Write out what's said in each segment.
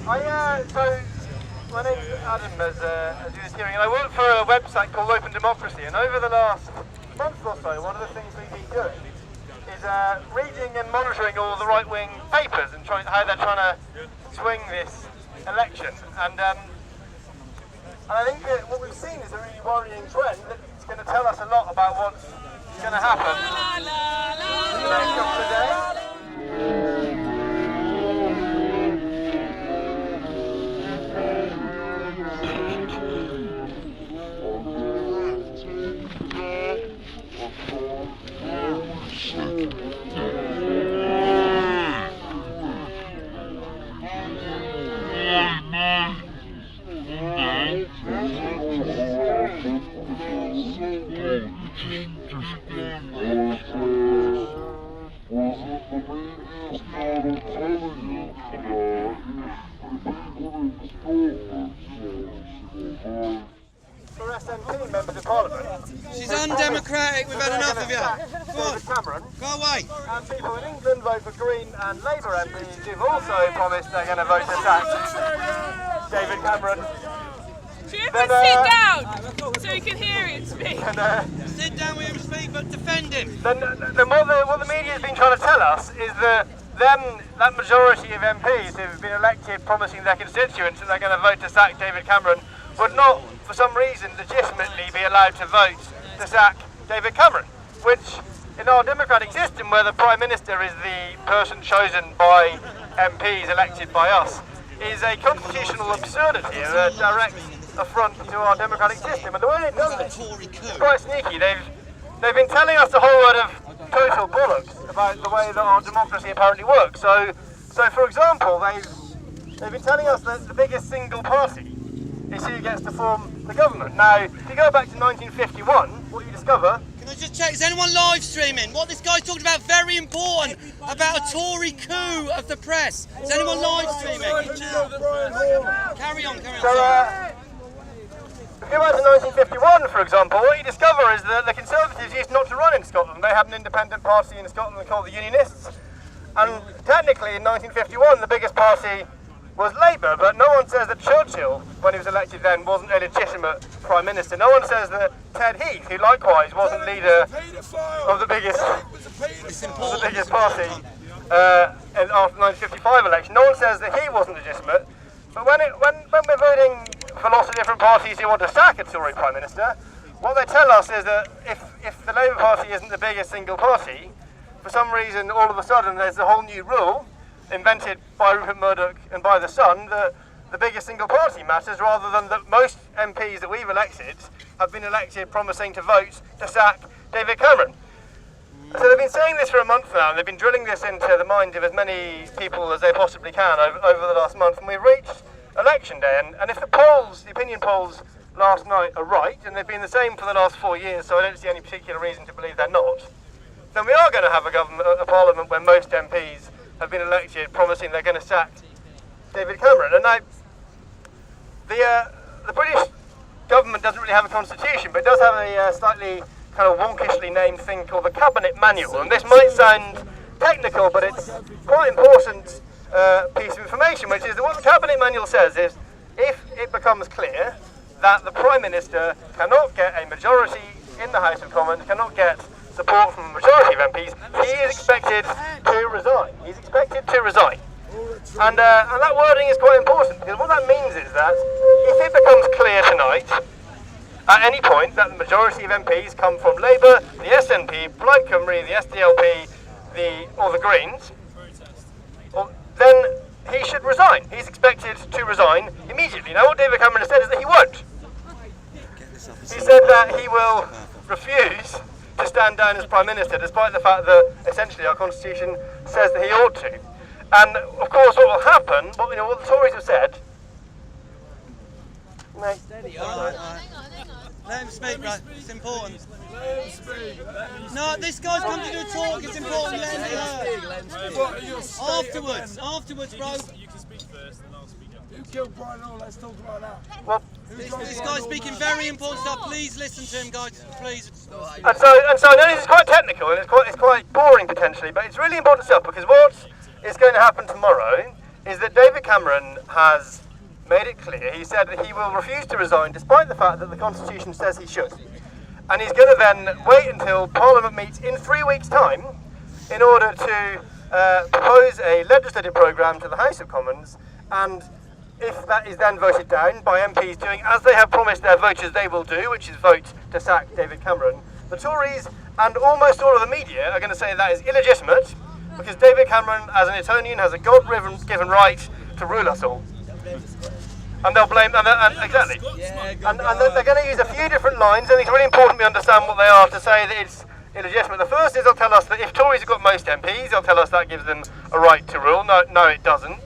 So my name's Adam, as you were hearing, and I work for a website called Open Democracy, and over the last month or so, one of the things we've been doing is reading and monitoring all the right-wing papers and how they're trying to swing this election. And I think that what we've seen is a really worrying trend that's going to tell us a lot about what's going to happen in the next couple of days. For SNP members of Parliament, she's undemocratic, we've had enough of you. Go on, Cameron, go away. and people in England vote for Green and Labour MPs who've also promised they're going to vote to sack David Cameron. Should everyone sit down so we can hear him speak? Sit down with him, speak, but defend him. Then what the media has been trying to tell us is that that majority of MPs who've been elected promising their constituents that they're going to vote to sack David Cameron would not, for some reason, legitimately be allowed to vote to sack David Cameron, which in our democratic system, where the Prime Minister is the person chosen by MPs elected by us, is a constitutional absurdity and a direct affront to our democratic system. And the way they've done this is quite sneaky. They've been telling us a whole lot of total bollocks about the way that our democracy apparently works. So for example, they've been telling us that the biggest single party is who gets to form the government. Now, if you go back to 1951, what you discover... Can I just check, is anyone live streaming? What this guy's talking about, very important, about a Tory coup of the press. Is anyone live streaming? Carry on. So, if you go back to 1951, for example, what you discover is that the Conservatives used not to run in Scotland. They had an independent party in Scotland called the Unionists. And technically, in 1951, the biggest party was Labour, but no one says that Churchill, when he was elected then, wasn't a legitimate Prime Minister. No one says that Ted Heath, who likewise wasn't leader of the biggest party after the 1955 election. No one says that he wasn't legitimate. But when we're voting for lots of different parties who want to sack a Tory Prime Minister, what they tell us is that if the Labour Party isn't the biggest single party, for some reason all of a sudden there's a whole new rule invented by Rupert Murdoch and by the Sun that the biggest single party matters, rather than that most MPs that we've elected have been elected promising to vote to sack David Cameron. So they've been saying this for a month now, and they've been drilling this into the mind of as many people as they possibly can over the last month, and we've reached election day, and if the opinion polls last night are right, and they've been the same for the last 4 years, so I don't see any particular reason to believe they're not, then we are going to have a parliament where most MPs have been elected promising they're going to sack David Cameron. And now, the British government doesn't really have a constitution, but it does have a slightly kind of wonkishly named thing called the Cabinet Manual. And this might sound technical, but it's quite important piece of information, which is that what the Cabinet Manual says is if it becomes clear that the Prime Minister cannot get a majority in the House of Commons, cannot get support from a majority of MPs, he is expected to resign. He's expected to resign. And that wording is quite important, because what that means is that if it becomes clear tonight, at any point, that the majority of MPs come from Labour, the SNP, Plaid Cymru, the SDLP, or the Greens, then he should resign. He's expected to resign immediately. Now, what David Cameron has said is that he won't. He said that he will refuse to stand down as Prime Minister, despite the fact that essentially our Constitution says that he ought to. And of course, what will happen, what the Tories have said. Let him speak, bro. It's important. No, this guy's come to do a talk. It's important. Let him Afterwards, bro. You can speak first, then I'll speak after. Who killed Brian Hall? Let's talk about that. Well, this guy's speaking very important stuff. Please listen to him, guys. Please. And so I know this is quite technical and it's quite boring potentially, but it's really important stuff, because what is going to happen tomorrow is that David Cameron has made it clear. He said that he will refuse to resign despite the fact that the Constitution says he should. And he's going to then wait until Parliament meets in 3 weeks' time in order to propose a legislative programme to the House of Commons, and if that is then voted down by MPs doing as they have promised their voters they will do, which is vote to sack David Cameron, the Tories and almost all of the media are going to say that is illegitimate because David Cameron, as an Etonian, has a God-given right to rule us all. And they'll blame, exactly. And they're going to use a few different lines. I think it's really important we understand what they are to say that it's illegitimate. The first is they'll tell us that if Tories have got most MPs, they'll tell us that gives them a right to rule. No, it doesn't.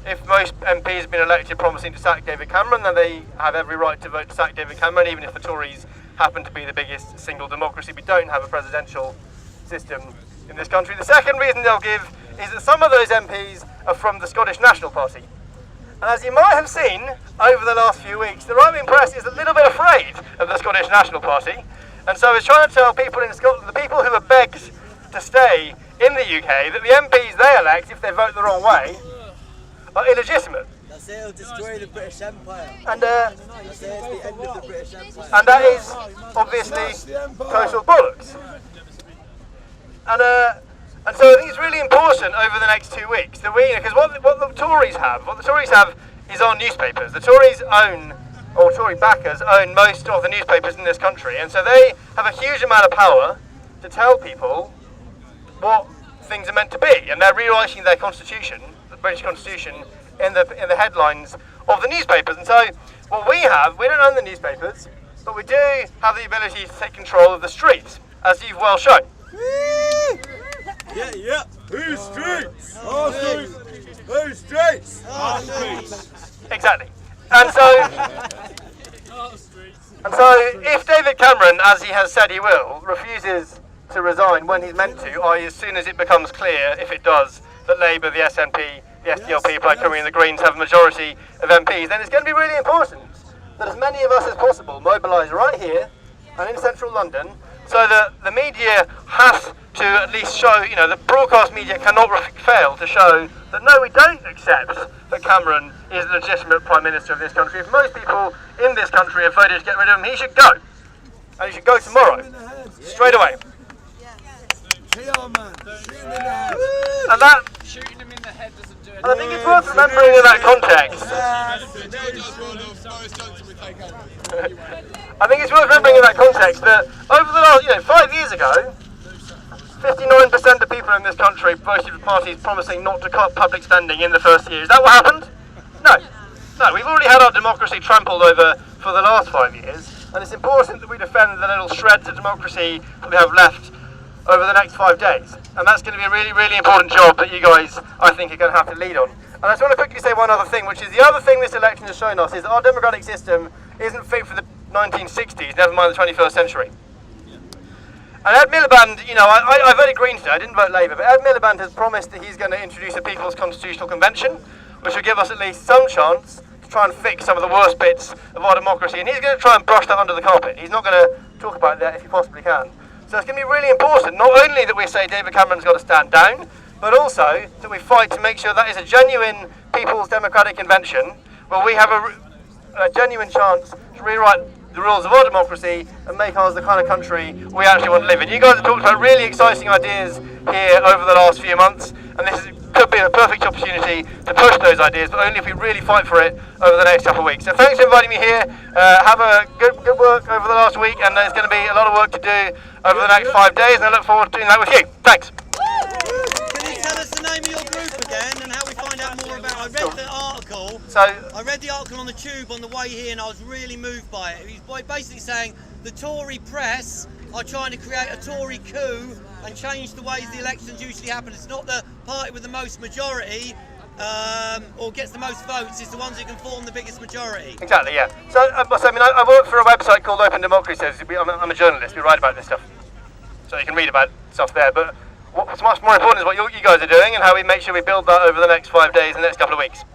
If most MPs have been elected promising to sack David Cameron, then they have every right to vote to sack David Cameron, even if the Tories happen to be the biggest single democracy. We don't have a presidential system in this country. The second reason they'll give is that some of those MPs are from the Scottish National Party. And as you might have seen over the last few weeks, the right-wing press is a little bit afraid of the Scottish National Party. And so it's trying to tell people in Scotland, the people who are begged to stay in the UK, that the MPs they elect, if they vote the wrong way, are illegitimate. That's it, it'll destroy the British Empire. And That's it, it's the end of the British Empire. and that is obviously total bollocks. And so I think it's really important over the next 2 weeks that we, because what the Tories have is our newspapers. The Tories own, or Tory backers own most of the newspapers in this country, and so they have a huge amount of power to tell people what things are meant to be, and they're rewriting their constitution, the British Constitution, in the headlines of the newspapers. And so what we don't own the newspapers, but we do have the ability to take control of the streets, as you've well shown. Yeah. Whose streets? Our streets. Whose streets? Our streets. Exactly. And so if David Cameron, as he has said he will, refuses to resign when he's meant to, i.e. as soon as it becomes clear, if it does, that Labour, the SNP, the SDLP, Plaid Cymru and the Greens have a majority of MPs, then it's going to be really important that as many of us as possible mobilise right here and in central London, so that the media has to at least show, the broadcast media cannot fail to show that no, we don't accept that Cameron is the legitimate Prime Minister of this country. If most people in this country have voted to get rid of him, he should go. And he should go tomorrow. Straight away. And that, Shooting him in the head doesn't do it. and I think it's worth remembering in that context. I think it's worth remembering in that context that over the last, 5 years ago, 59% of people in this country voted for parties promising not to cut public spending in the first year. Is that what happened? No, we've already had our democracy trampled over for the last 5 years, and it's important that we defend the little shreds of democracy that we have left over the next 5 days. And that's going to be a really, really important job that you guys, I think, are going to have to lead on. And I just want to quickly say one other thing, which is the other thing this election has shown us is that our democratic system isn't fit for the 1960s, never mind the 21st century. And Ed Miliband, I voted Green today, I didn't vote Labour, but Ed Miliband has promised that he's going to introduce a People's Constitutional Convention, which will give us at least some chance to try and fix some of the worst bits of our democracy. And he's going to try and brush that under the carpet. He's not going to talk about that if he possibly can. So it's going to be really important, not only that we say David Cameron's got to stand down, but also that we fight to make sure that is a genuine People's Democratic Convention, where we have a genuine chance to rewrite the rules of our democracy and make ours the kind of country we actually want to live in. You guys have talked about really exciting ideas here over the last few months, and this could be the perfect opportunity to push those ideas, but only if we really fight for it over the next couple of weeks. So thanks for inviting me here. Have a good work over the last week, and there's going to be a lot of work to do over the next 5 days, and I look forward to doing that with you. Thanks. Can you tell us the name of your group again and how we find out more about it? I read the article. I read the article on the tube on the way here, and I was really moved by it. He's basically saying the Tory press are trying to create a Tory coup and change the ways the elections usually happen. It's not the party with the most majority or gets the most votes, it's the ones who can form the biggest majority. Exactly, yeah. So, I work for a website called Open Democracy. I'm a journalist, we write about this stuff. So you can read about stuff there, but what's much more important is what you guys are doing and how we make sure we build that over the next 5 days and the next couple of weeks.